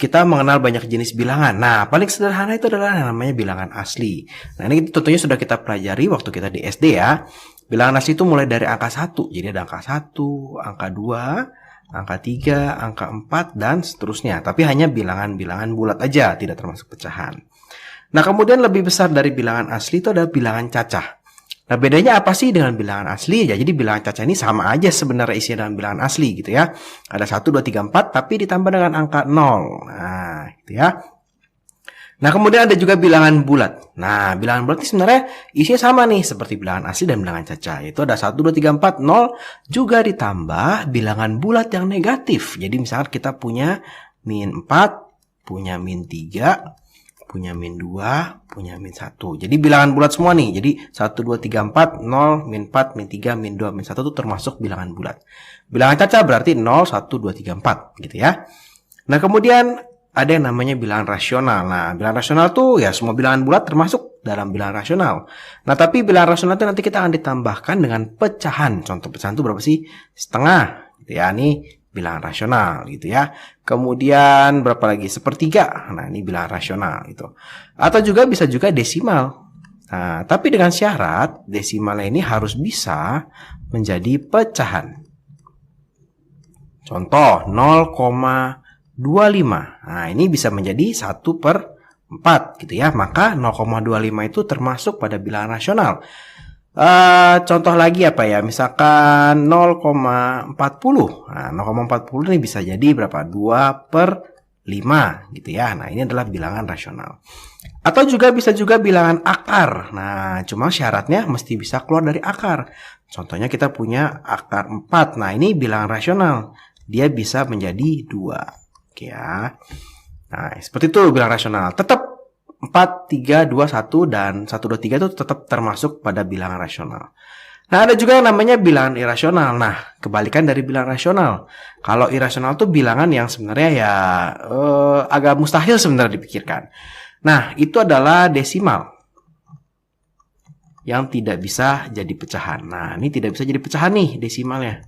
kita mengenal banyak jenis bilangan. Nah, paling sederhana itu adalah yang namanya bilangan asli. Nah, ini tentunya sudah kita pelajari waktu kita di SD ya. Bilangan asli itu mulai dari angka 1. Jadi ada angka 1, angka 2, angka 3, angka 4, dan seterusnya. Tapi hanya bilangan-bilangan bulat aja, tidak termasuk pecahan. Nah, kemudian lebih besar dari bilangan asli itu adalah bilangan cacah. Nah, bedanya apa sih dengan bilangan asli? Ya, jadi bilangan cacah ini sama aja sebenarnya isinya dengan bilangan asli gitu ya. Ada 1, 2, 3, 4 tapi ditambah dengan angka 0. Nah, gitu ya. Nah, kemudian ada juga bilangan bulat. Nah, bilangan bulat ini sebenarnya isinya sama nih seperti bilangan asli dan bilangan cacah. Yaitu ada 1, 2, 3, 4, 0 juga ditambah bilangan bulat yang negatif. Jadi misalkan kita punya min 4, punya min 3, punya min 2, punya min 1. Jadi bilangan bulat semua nih. Jadi 1, 2, 3, 4, 0, min 4, min 3, min 2, min 1 itu termasuk bilangan bulat. Bilangan cacah berarti 0, 1, 2, 3, 4 gitu ya. Nah, kemudian ada yang namanya bilangan rasional. Nah, bilangan rasional tuh ya semua bilangan bulat termasuk dalam bilangan rasional. Nah, tapi bilangan rasional itu nanti kita akan ditambahkan dengan pecahan. Contoh pecahan itu berapa sih? Setengah gitu ya. Ini bilangan rasional gitu ya. Kemudian berapa lagi? Sepertiga. Nah, ini bilangan rasional gitu. Atau juga bisa juga desimal. Nah, tapi dengan syarat desimalnya ini harus bisa menjadi pecahan. Contoh 0,25. Nah, ini bisa menjadi 1/4 gitu ya. Maka 0,25 itu termasuk pada bilangan rasional. Contoh lagi apa ya? Misalkan 0,40. Nah, 0,40 ini bisa jadi berapa? 2/5 gitu ya. Nah, ini adalah bilangan rasional. Atau juga bisa juga bilangan akar. Nah, cuma syaratnya mesti bisa keluar dari akar. Contohnya kita punya akar 4. Nah, ini bilangan rasional. Dia bisa menjadi 2. Oke ya. Nah, seperti itu bilangan rasional. Tetap 4, 3, 2, 1, dan 1, 2, 3 itu tetap termasuk pada bilangan rasional. Nah, ada juga yang namanya bilangan irasional. Nah, kebalikan dari bilangan rasional. Kalau irasional itu bilangan yang sebenarnya ya agak mustahil sebenarnya dipikirkan. Nah, itu adalah desimal yang tidak bisa jadi pecahan. Nah, ini tidak bisa jadi pecahan nih desimalnya.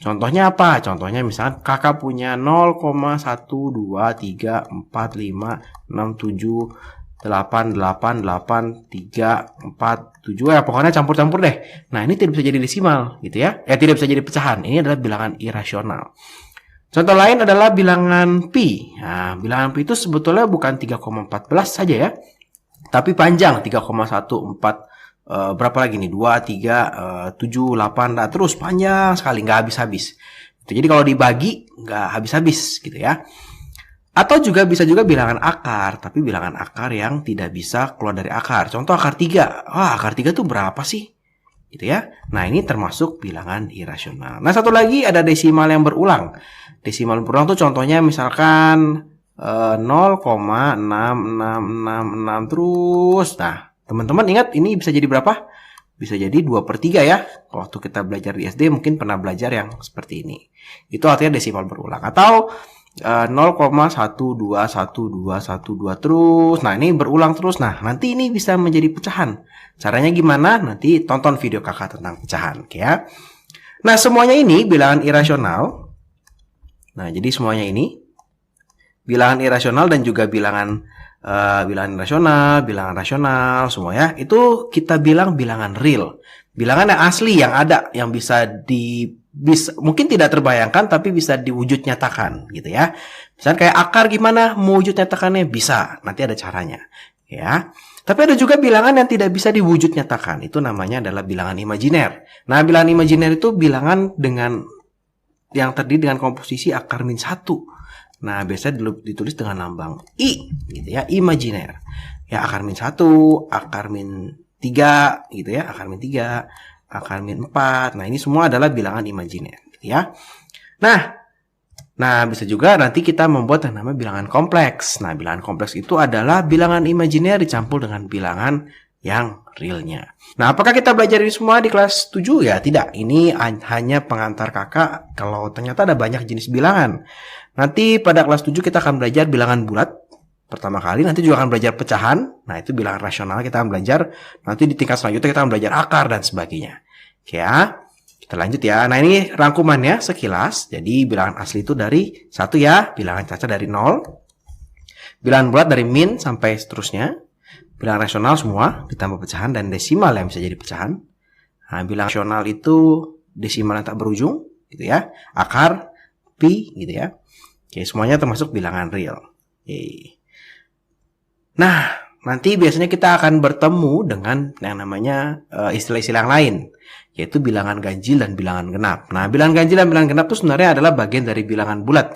Contohnya apa? Contohnya misalnya kakak punya 0,1, 2, 3, 4, 5, 6, 7, 8, 8, 8, 3, 4, 7. Ya, pokoknya campur-campur deh. Nah, ini tidak bisa jadi desimal gitu ya. Tidak bisa jadi pecahan. Ini adalah bilangan irasional. Contoh lain adalah bilangan pi. Nah, bilangan pi itu sebetulnya bukan 3,14 saja ya. Tapi panjang 3,14. Berapa lagi nih? 2, 3, 7, 8, nah, terus panjang sekali, nggak habis-habis. Jadi kalau dibagi, nggak habis-habis gitu ya. Atau juga bisa juga bilangan akar, tapi bilangan akar yang tidak bisa keluar dari akar. Contoh akar 3. Wah, akar 3 tuh berapa sih? Gitu ya. Nah, ini termasuk bilangan irasional. Nah, satu lagi ada desimal yang berulang. Desimal berulang tuh contohnya misalkan 0,6666 terus. Nah, teman-teman ingat ini bisa jadi berapa? Bisa jadi 2/3 ya. Waktu kita belajar di SD mungkin pernah belajar yang seperti ini. Itu artinya desimal berulang. Atau 0,1211212 terus. Nah, ini berulang terus. Nah, nanti ini bisa menjadi pecahan. Caranya gimana? Nanti tonton video kakak tentang pecahan. Oke ya. Nah, semuanya ini bilangan irasional. Nah, jadi semuanya ini bilangan irasional dan juga bilangan rasional, bilangan rasional, semua ya. Itu kita bilang bilangan real. Bilangan yang asli, yang ada, yang bisa mungkin tidak terbayangkan, tapi bisa diwujud nyatakan, gitu ya. Misalnya kayak akar gimana, mau wujud nyatakannya? Bisa, nanti ada caranya. Ya. Tapi ada juga bilangan yang tidak bisa diwujud nyatakan. Itu namanya adalah bilangan imajiner. Nah, bilangan imajiner itu bilangan yang terdiri dengan komposisi akar min 1. Nah, biasanya ditulis dengan lambang I, gitu ya, imajiner. Ya, akar min 1, akar min 3, gitu ya, akar min 3, akar min 4. Nah, ini semua adalah bilangan imajiner, gitu ya. Nah, bisa juga nanti kita membuat yang namanya bilangan kompleks. Nah, bilangan kompleks itu adalah bilangan imajiner dicampur dengan bilangan yang realnya. Nah, apakah kita belajar ini semua di kelas 7? Ya, tidak. Ini hanya pengantar kakak kalau ternyata ada banyak jenis bilangan. Nanti pada kelas 7 kita akan belajar bilangan bulat pertama kali. Nanti juga akan belajar pecahan. Nah, itu bilangan rasional kita akan belajar. Nanti di tingkat selanjutnya kita akan belajar akar dan sebagainya. Oke ya. Kita lanjut ya. Nah, ini rangkumannya sekilas. Jadi bilangan asli itu dari 1 ya, bilangan cacat dari 0, bilangan bulat dari min sampai seterusnya, bilangan rasional semua ditambah pecahan dan desimal yang bisa jadi pecahan. Nah, bilangan rasional itu desimal yang tak berujung gitu ya, akar, pi gitu ya. Oke, semuanya termasuk bilangan real. Oke. Nah, nanti biasanya kita akan bertemu dengan yang namanya istilah-istilah yang lain, yaitu bilangan ganjil dan bilangan genap. Nah, bilangan ganjil dan bilangan genap itu sebenarnya adalah bagian dari bilangan bulat.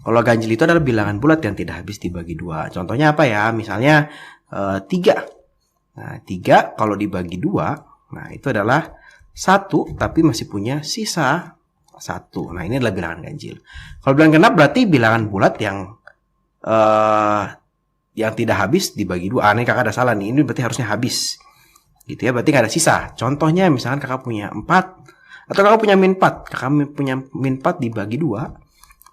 Kalau ganjil itu adalah bilangan bulat yang tidak habis dibagi 2. Contohnya apa ya? Misalnya 3. Nah, 3 kalau dibagi 2, nah itu adalah 1, tapi masih punya sisa 1. Nah, ini adalah bilangan ganjil. Kalau bilangan genap berarti bilangan bulat yang tidak habis dibagi 2. Ini kakak ada salah nih. Ini berarti harusnya habis. Gitu ya, berarti nggak ada sisa. Contohnya misalkan kakak punya 4 atau kakak punya min 4. Kakak punya min 4 dibagi 2,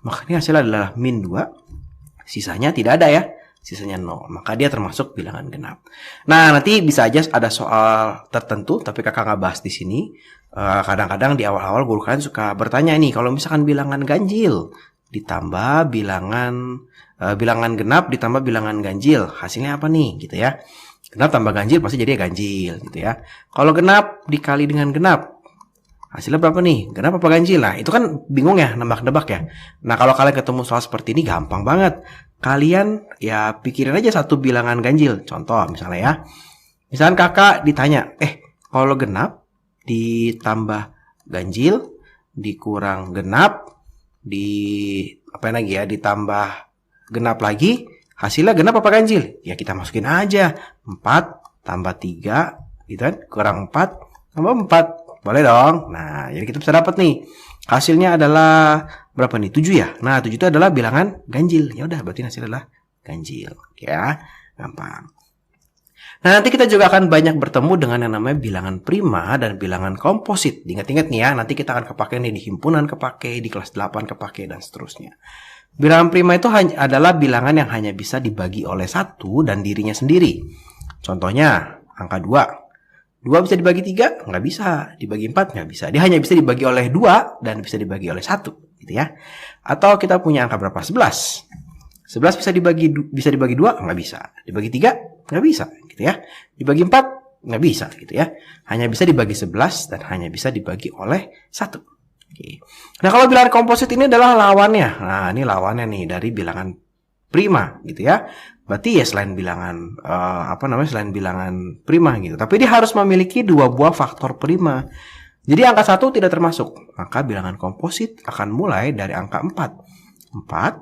maka ini hasilnya adalah min 2. Sisanya tidak ada ya. Sisanya 0. Maka dia termasuk bilangan genap. Nah, nanti bisa aja ada soal tertentu, tapi kakak nggak bahas di sini. Kadang-kadang di awal-awal guru kalian suka bertanya nih, kalau misalkan bilangan ganjil ditambah bilangan genap ditambah bilangan ganjil, hasilnya apa nih gitu ya. Genap tambah ganjil pasti jadi ganjil gitu ya. Kalau genap dikali dengan genap, hasilnya berapa nih? Genap apa ganjil? Nah, itu kan bingung ya, nebak-nebak ya. Nah, kalau kalian ketemu soal seperti ini gampang banget. Kalian ya pikirin aja satu bilangan ganjil. Contoh misalnya ya. Misalkan kakak ditanya, kalau genap ditambah ganjil dikurang genap ditambah genap lagi, hasilnya genap apa ganjil? Ya kita masukin aja 4 tambah 3 gitu kan, kurang 4 tambah 4. Boleh dong. Nah, jadi kita bisa dapat nih. Hasilnya adalah berapa nih? 7 ya. Nah, 7 itu adalah bilangan ganjil. Ya udah, berarti hasilnya adalah ganjil. Ya, gampang. Nah, nanti kita juga akan banyak bertemu dengan yang namanya bilangan prima dan bilangan komposit. Ingat-ingat nih ya, nanti kita akan kepake nih di himpunan kepake, di kelas 8 kepake, dan seterusnya. Bilangan prima itu adalah bilangan yang hanya bisa dibagi oleh satu dan dirinya sendiri. Contohnya, angka 2. 2 bisa dibagi 3? Nggak bisa. Dibagi 4? Nggak bisa. Dia hanya bisa dibagi oleh 2 dan bisa dibagi oleh 1. Gitu ya. Atau kita punya angka berapa? 11. 11 bisa dibagi 2? Nggak bisa. Dibagi 3? Nggak bisa. Gitu ya. Dibagi 4? Nggak bisa. Gitu ya. Hanya bisa dibagi 11 dan hanya bisa dibagi oleh 1. Oke. Nah, kalau bilangan komposit ini adalah lawannya. Nah, ini lawannya nih dari bilangan prima gitu ya. Berarti ya selain bilangan selain bilangan prima gitu. Tapi dia harus memiliki 2 buah faktor prima. Jadi angka 1 tidak termasuk. Maka bilangan komposit akan mulai dari angka 4. 4,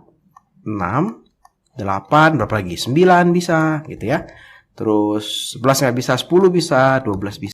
6, 8, berapa lagi? 9 bisa gitu ya. Terus 11 nggak bisa, 10 bisa, 12 bisa.